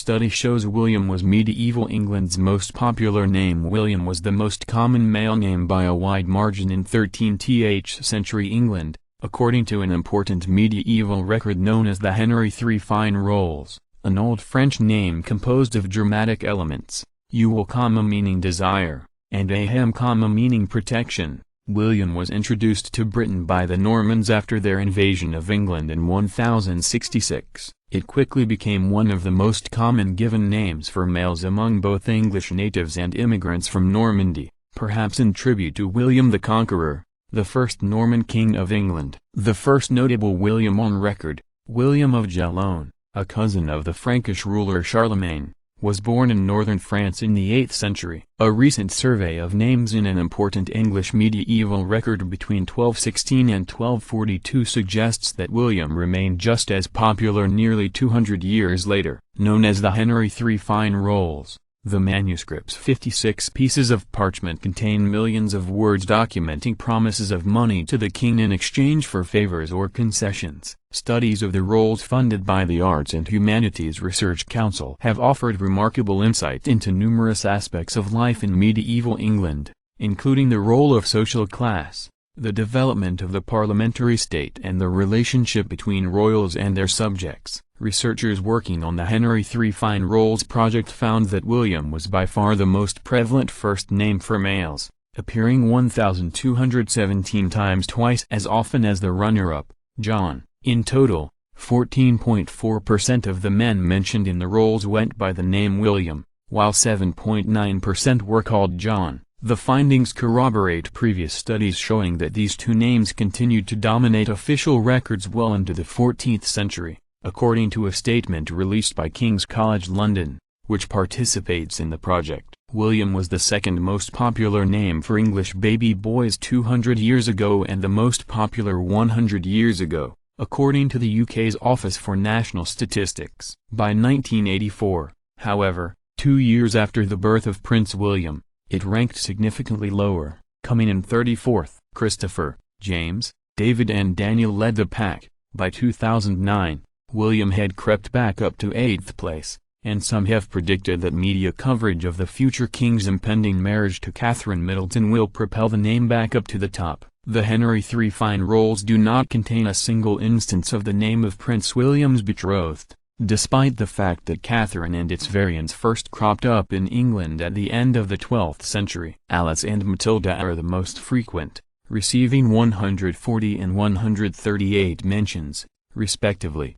study shows William was medieval England's most popular name. William was the most common male name by a wide margin in 13th century England, according to an important medieval record known as the Henry III Fine Rolls, an old French name composed of dramatic elements, Ewell, meaning desire, and Aham, meaning protection. William was introduced to Britain by the Normans after their invasion of England in 1066. It quickly became one of the most common given names for males among both English natives and immigrants from Normandy, perhaps in tribute to William the Conqueror, the first Norman king of England. The first notable William on record, William of Gellone, a cousin of the Frankish ruler Charlemagne, was born in northern France in the 8th century. A recent survey of names in an important English medieval record between 1216 and 1242 suggests that William remained just as popular nearly 200 years later. Known as the Henry III Fine Rolls, the manuscript's 56 pieces of parchment contain millions of words documenting promises of money to the king in exchange for favors or concessions. Studies of the rolls funded by the Arts and Humanities Research Council have offered remarkable insight into numerous aspects of life in medieval England, including the role of social class, the development of the parliamentary state and the relationship between royals and their subjects. Researchers working on the Henry III Fine Rolls project found that William was by far the most prevalent first name for males, appearing 1,217 times, twice as often as the runner-up, John. In total, 14.4% of the men mentioned in the rolls went by the name William, while 7.9% were called John. The findings corroborate previous studies showing that these two names continued to dominate official records well into the 14th century, according to a statement released by King's College London, which participates in the project. William was the second most popular name for English baby boys 200 years ago and the most popular 100 years ago, according to the UK's Office for National Statistics. By 1984, however, 2 years after the birth of Prince William, it ranked significantly lower, coming in 34th. Christopher, James, David and Daniel led the pack. By 2009, William had crept back up to 8th place, and some have predicted that media coverage of the future king's impending marriage to Catherine Middleton will propel the name back up to the top. The Henry III Fine Rolls do not contain a single instance of the name of Prince William's betrothed, despite the fact that Catherine and its variants first cropped up in England at the end of the 12th century. Alice and Matilda are the most frequent, receiving 140 and 138 mentions, respectively.